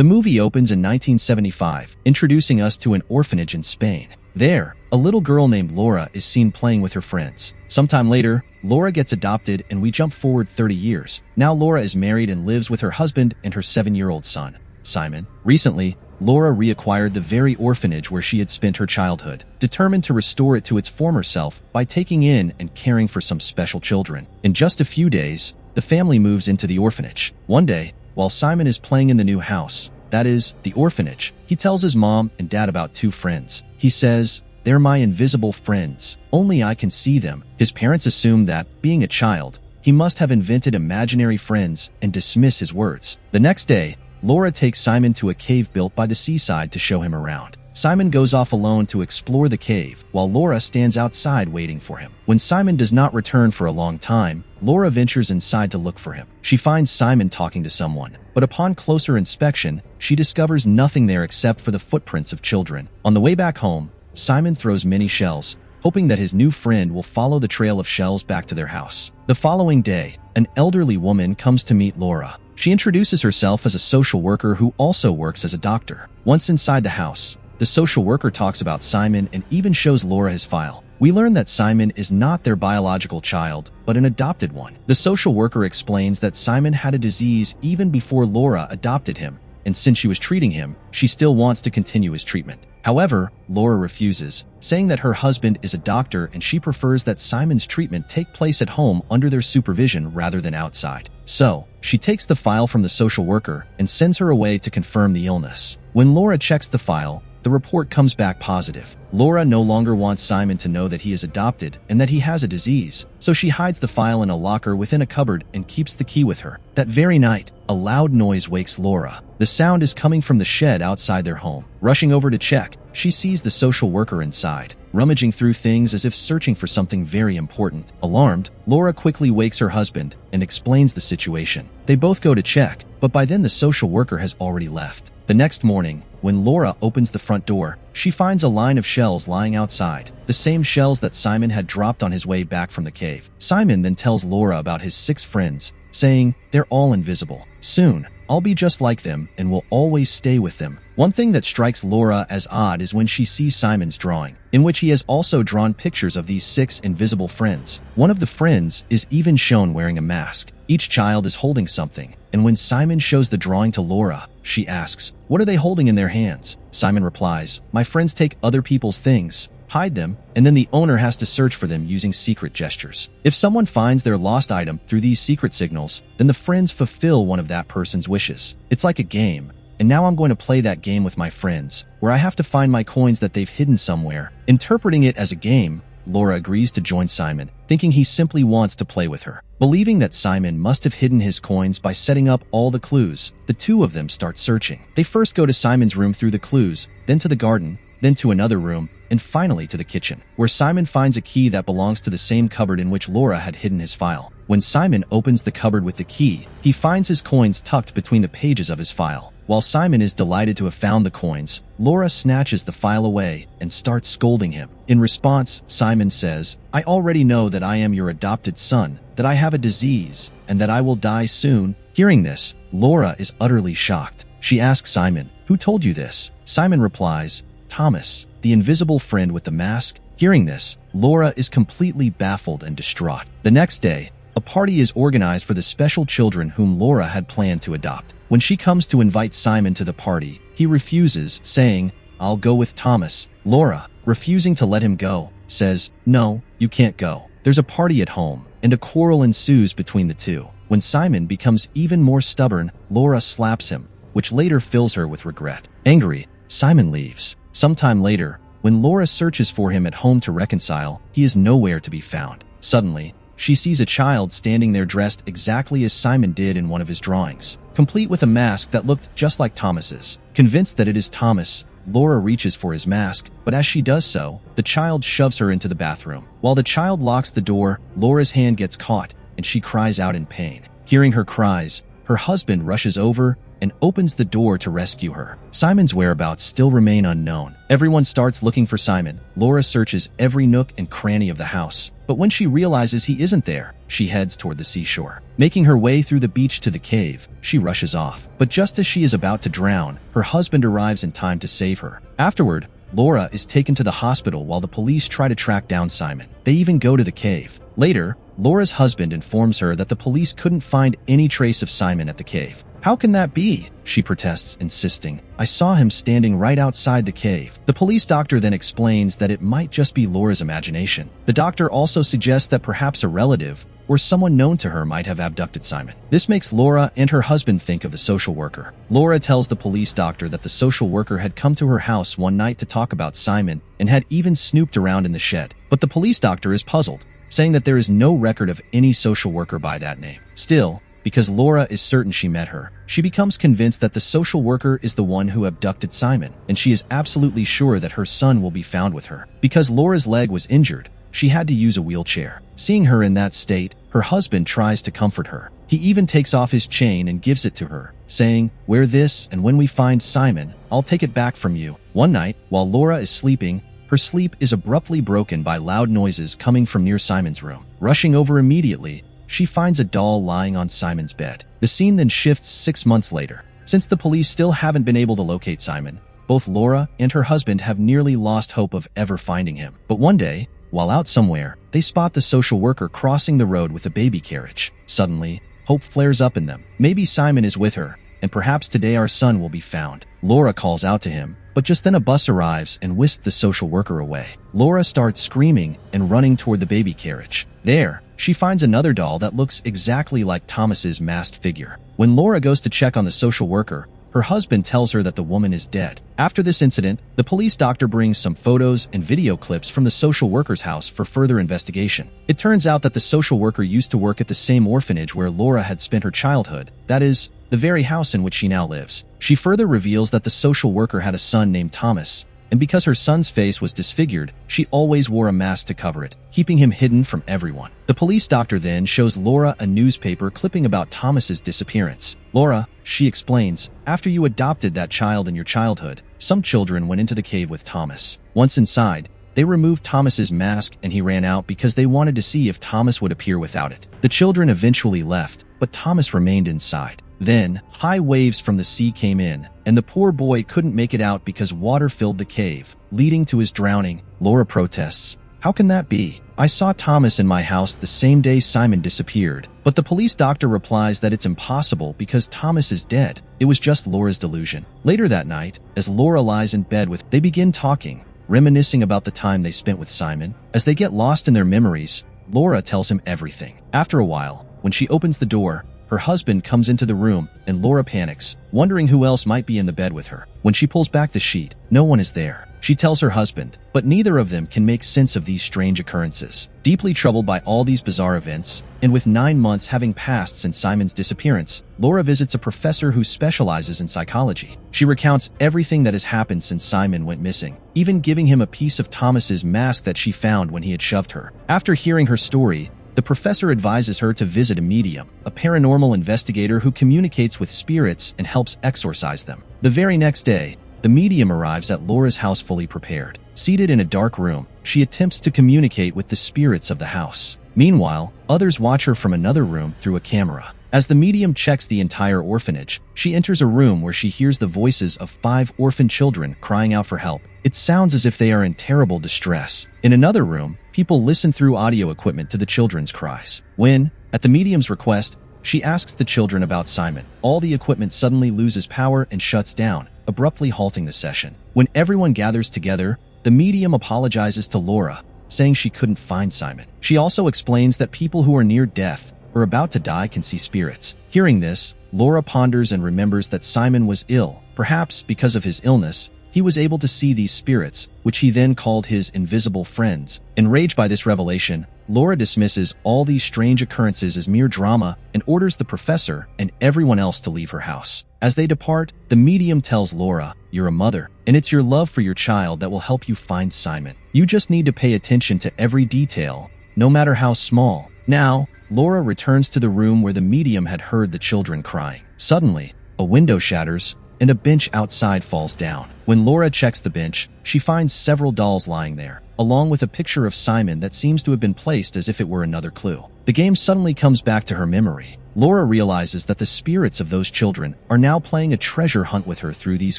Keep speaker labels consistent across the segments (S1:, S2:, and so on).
S1: The movie opens in 1975, introducing us to an orphanage in Spain. There, a little girl named Laura is seen playing with her friends. Sometime later, Laura gets adopted and we jump forward 30 years. Now Laura is married and lives with her husband and her 7-year-old son, Simon. Recently, Laura reacquired the very orphanage where she had spent her childhood, determined to restore it to its former self by taking in and caring for some special children. In just a few days, the family moves into the orphanage. One day, while Simon is playing in the new house, that is, the orphanage, he tells his mom and dad about 2 friends. He says, "They're my invisible friends. Only I can see them." His parents assume that, being a child, he must have invented imaginary friends and dismiss his words. The next day, Laura takes Simon to a cave built by the seaside to show him around. Simon goes off alone to explore the cave, while Laura stands outside waiting for him. When Simon does not return for a long time, Laura ventures inside to look for him. She finds Simon talking to someone, but upon closer inspection, she discovers nothing there except for the footprints of children. On the way back home, Simon throws many shells, hoping that his new friend will follow the trail of shells back to their house. The following day, an elderly woman comes to meet Laura. She introduces herself as a social worker who also works as a doctor. Once inside the house, the social worker talks about Simon and even shows Laura his file. We learn that Simon is not their biological child, but an adopted one. The social worker explains that Simon had a disease even before Laura adopted him, and since she was treating him, she still wants to continue his treatment. However, Laura refuses, saying that her husband is a doctor and she prefers that Simon's treatment take place at home under their supervision rather than outside. So, she takes the file from the social worker and sends her away to confirm the illness. When Laura checks the file, the report comes back positive. Laura no longer wants Simon to know that he is adopted and that he has a disease, so she hides the file in a locker within a cupboard and keeps the key with her. That very night, a loud noise wakes Laura. The sound is coming from the shed outside their home. Rushing over to check, she sees the social worker inside, rummaging through things as if searching for something very important. Alarmed, Laura quickly wakes her husband and explains the situation. They both go to check, but by then the social worker has already left. The next morning, when Laura opens the front door, she finds a line of shells lying outside, the same shells that Simon had dropped on his way back from the cave. Simon then tells Laura about his 6 friends, saying, "They're all invisible. Soon, I'll be just like them and will always stay with them." One thing that strikes Laura as odd is when she sees Simon's drawing, in which he has also drawn pictures of these 6 invisible friends. One of the friends is even shown wearing a mask. Each child is holding something, and when Simon shows the drawing to Laura, she asks, "What are they holding in their hands?" Simon replies, "My friends take other people's things, hide them, and then the owner has to search for them using secret gestures. If someone finds their lost item through these secret signals, then the friends fulfill one of that person's wishes. It's like a game, and now I'm going to play that game with my friends, where I have to find my coins that they've hidden somewhere." Interpreting it as a game, Laura agrees to join Simon, thinking he simply wants to play with her. Believing that Simon must have hidden his coins by setting up all the clues, the 2 of them start searching. They first go to Simon's room through the clues, then to the garden, then to another room, and finally to the kitchen, where Simon finds a key that belongs to the same cupboard in which Laura had hidden his file. When Simon opens the cupboard with the key, he finds his coins tucked between the pages of his file. While Simon is delighted to have found the coins, Laura snatches the file away and starts scolding him. In response, Simon says, "I already know that I am your adopted son, that I have a disease, and that I will die soon." Hearing this, Laura is utterly shocked. She asks Simon, "Who told you this?" Simon replies, "Thomas, the invisible friend with the mask." Hearing this, Laura is completely baffled and distraught. The next day, a party is organized for the special children whom Laura had planned to adopt. When she comes to invite Simon to the party, he refuses, saying, "I'll go with Thomas." Laura, refusing to let him go, says, "No, you can't go. There's a party at home," and a quarrel ensues between the 2. When Simon becomes even more stubborn, Laura slaps him, which later fills her with regret. Angry, Simon leaves. Sometime later, when Laura searches for him at home to reconcile, he is nowhere to be found. Suddenly, she sees a child standing there dressed exactly as Simon did in one of his drawings, complete with a mask that looked just like Thomas's. Convinced that it is Thomas, Laura reaches for his mask, but as she does so, the child shoves her into the bathroom. While the child locks the door, Laura's hand gets caught, and she cries out in pain. Hearing her cries, her husband rushes over, and opens the door to rescue her. Simon's whereabouts still remain unknown. Everyone starts looking for Simon. Laura searches every nook and cranny of the house, but when she realizes he isn't there, she heads toward the seashore. Making her way through the beach to the cave, she rushes off. But just as she is about to drown, her husband arrives in time to save her. Afterward, Laura is taken to the hospital while the police try to track down Simon. They even go to the cave. Later, Laura's husband informs her that the police couldn't find any trace of Simon at the cave. "How can that be?" she protests, insisting. "I saw him standing right outside the cave." The police doctor then explains that it might just be Laura's imagination. The doctor also suggests that perhaps a relative or someone known to her might have abducted Simon. This makes Laura and her husband think of the social worker. Laura tells the police doctor that the social worker had come to her house one night to talk about Simon and had even snooped around in the shed. But the police doctor is puzzled, saying that there is no record of any social worker by that name. Still, because Laura is certain she met her, she becomes convinced that the social worker is the one who abducted Simon, and she is absolutely sure that her son will be found with her. Because Laura's leg was injured, she had to use a wheelchair. Seeing her in that state, her husband tries to comfort her. He even takes off his chain and gives it to her, saying, "Wear this, and when we find Simon, I'll take it back from you." One night, while Laura is sleeping, her sleep is abruptly broken by loud noises coming from near Simon's room. Rushing over immediately, she finds a doll lying on Simon's bed. The scene then shifts 6 months later. Since the police still haven't been able to locate Simon, both Laura and her husband have nearly lost hope of ever finding him. But one day, while out somewhere, they spot the social worker crossing the road with a baby carriage. Suddenly, hope flares up in them. Maybe Simon is with her, and perhaps today our son will be found. Laura calls out to him, but just then a bus arrives and whisks the social worker away. Laura starts screaming and running toward the baby carriage. There, she finds another doll that looks exactly like Thomas's masked figure. When Laura goes to check on the social worker, her husband tells her that the woman is dead. After this incident, the police doctor brings some photos and video clips from the social worker's house for further investigation. It turns out that the social worker used to work at the same orphanage where Laura had spent her childhood, that is, the very house in which she now lives. She further reveals that the social worker had a son named Thomas, and because her son's face was disfigured, she always wore a mask to cover it, keeping him hidden from everyone. The police doctor then shows Laura a newspaper clipping about Thomas's disappearance. "Laura," she explains, "after you adopted that child in your childhood, some children went into the cave with Thomas. Once inside, they removed Thomas's mask and he ran out because they wanted to see if Thomas would appear without it. The children eventually left, but Thomas remained inside. Then, high waves from the sea came in, and the poor boy couldn't make it out because water filled the cave, leading to his drowning." Laura protests, "How can that be? I saw Thomas in my house the same day Simon disappeared." But the police doctor replies that it's impossible because Thomas is dead. It was just Laura's delusion. Later that night, as Laura lies in bed they begin talking, reminiscing about the time they spent with Simon. As they get lost in their memories, Laura tells him everything. After a while, when she opens the door, her husband comes into the room, and Laura panics, wondering who else might be in the bed with her. When she pulls back the sheet, no one is there. She tells her husband, but neither of them can make sense of these strange occurrences. Deeply troubled by all these bizarre events, and with 9 months having passed since Simon's disappearance, Laura visits a professor who specializes in psychology. She recounts everything that has happened since Simon went missing, even giving him a piece of Thomas's mask that she found when he had shoved her. After hearing her story, the professor advises her to visit a medium, a paranormal investigator who communicates with spirits and helps exorcise them. The very next day, the medium arrives at Laura's house fully prepared. Seated in a dark room, she attempts to communicate with the spirits of the house. Meanwhile, others watch her from another room through a camera. As the medium checks the entire orphanage, she enters a room where she hears the voices of 5 orphan children crying out for help. It sounds as if they are in terrible distress. In another room, people listen through audio equipment to the children's cries. When, at the medium's request, she asks the children about Simon, all the equipment suddenly loses power and shuts down, abruptly halting the session. When everyone gathers together, the medium apologizes to Laura, saying she couldn't find Simon. She also explains that people who are near death or about to die can see spirits. Hearing this, Laura ponders and remembers that Simon was ill. Perhaps because of his illness, he was able to see these spirits, which he then called his invisible friends. Enraged by this revelation, Laura dismisses all these strange occurrences as mere drama and orders the professor and everyone else to leave her house. As they depart, the medium tells Laura, "You're a mother, and it's your love for your child that will help you find Simon. You just need to pay attention to every detail, no matter how small." Now, Laura returns to the room where the medium had heard the children crying. Suddenly, a window shatters, and a bench outside falls down. When Laura checks the bench, she finds several dolls lying there, along with a picture of Simon that seems to have been placed as if it were another clue. The game suddenly comes back to her memory. Laura realizes that the spirits of those children are now playing a treasure hunt with her through these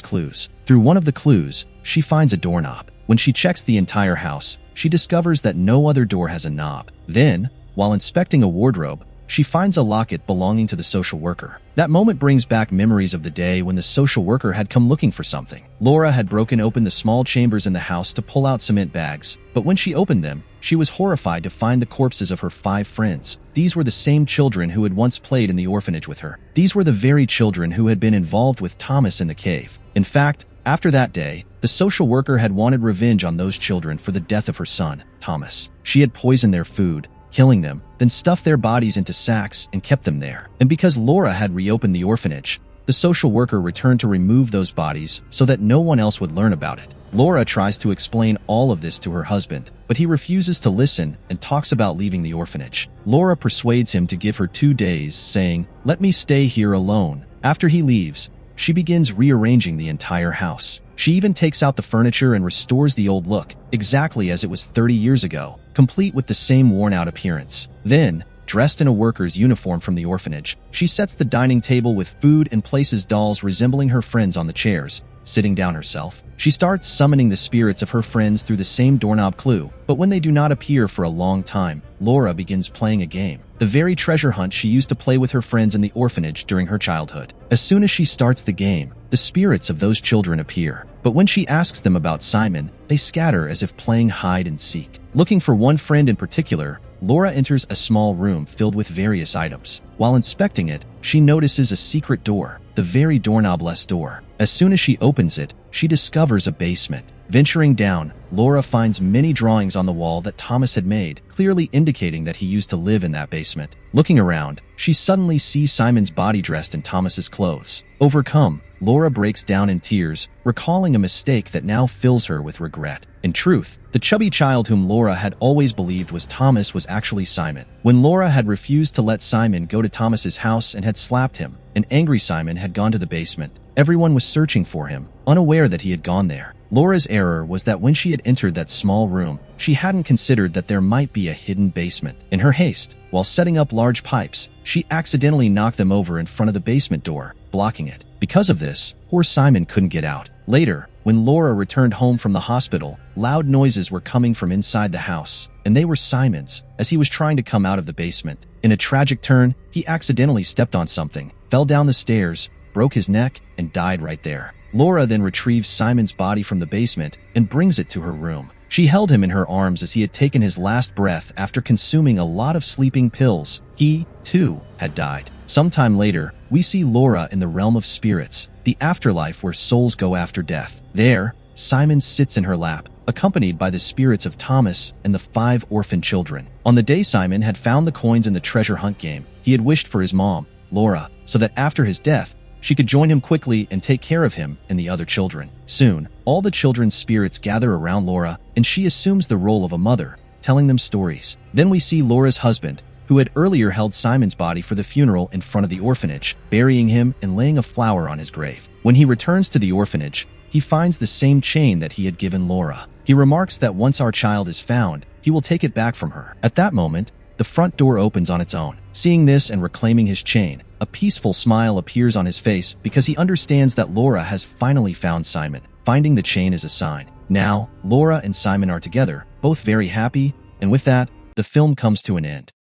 S1: clues. Through one of the clues, she finds a doorknob. When she checks the entire house, she discovers that no other door has a knob. Then, while inspecting a wardrobe, she finds a locket belonging to the social worker. That moment brings back memories of the day when the social worker had come looking for something. Laura had broken open the small chambers in the house to pull out cement bags, but when she opened them, she was horrified to find the corpses of her 5 friends. These were the same children who had once played in the orphanage with her. These were the very children who had been involved with Thomas in the cave. In fact, after that day, the social worker had wanted revenge on those children for the death of her son, Thomas. She had poisoned their food, killing them, then stuffed their bodies into sacks and kept them there. And because Laura had reopened the orphanage, the social worker returned to remove those bodies so that no one else would learn about it. Laura tries to explain all of this to her husband, but he refuses to listen and talks about leaving the orphanage. Laura persuades him to give her 2 days, saying, "Let me stay here alone." After he leaves, she begins rearranging the entire house. She even takes out the furniture and restores the old look, exactly as it was 30 years ago, complete with the same worn-out appearance. Then, dressed in a worker's uniform from the orphanage, she sets the dining table with food and places dolls resembling her friends on the chairs. Sitting down herself, she starts summoning the spirits of her friends through the same doorknob clue, but when they do not appear for a long time, Laura begins playing a game, the very treasure hunt she used to play with her friends in the orphanage during her childhood. As soon as she starts the game, the spirits of those children appear, but when she asks them about Simon, they scatter as if playing hide and seek. Looking for one friend in particular, Laura enters a small room filled with various items. While inspecting it, she notices a secret door, the very doorknobless door. As soon as she opens it, she discovers a basement. Venturing down, Laura finds many drawings on the wall that Thomas had made, clearly indicating that he used to live in that basement. Looking around, she suddenly sees Simon's body dressed in Thomas's clothes. Overcome, Laura breaks down in tears, recalling a mistake that now fills her with regret. In truth, the chubby child whom Laura had always believed was Thomas was actually Simon. When Laura had refused to let Simon go to Thomas's house and had slapped him, an angry Simon had gone to the basement. Everyone was searching for him, unaware that he had gone there. Laura's error was that when she had entered that small room, she hadn't considered that there might be a hidden basement. In her haste, while setting up large pipes, she accidentally knocked them over in front of the basement door, blocking it. Because of this, poor Simon couldn't get out. Later, when Laura returned home from the hospital, loud noises were coming from inside the house, and they were Simon's, as he was trying to come out of the basement. In a tragic turn, he accidentally stepped on something, fell down the stairs, broke his neck, and died right there. Laura then retrieves Simon's body from the basement and brings it to her room. She held him in her arms as he had taken his last breath after consuming a lot of sleeping pills. He, too, had died. Sometime later, we see Laura in the realm of spirits, the afterlife where souls go after death. There, Simon sits in her lap, accompanied by the spirits of Thomas and the 5 orphan children. On the day Simon had found the coins in the treasure hunt game, he had wished for his mom, Laura, so that after his death, she could join him quickly and take care of him and the other children. Soon, all the children's spirits gather around Laura, and she assumes the role of a mother, telling them stories. Then we see Laura's husband, who had earlier held Simon's body for the funeral in front of the orphanage, burying him and laying a flower on his grave. When he returns to the orphanage, he finds the same chain that he had given Laura. He remarks that once our child is found, he will take it back from her. At that moment, the front door opens on its own. Seeing this and reclaiming his chain, a peaceful smile appears on his face because he understands that Laura has finally found Simon. Finding the chain is a sign. Now, Laura and Simon are together, both very happy, and with that, the film comes to an end.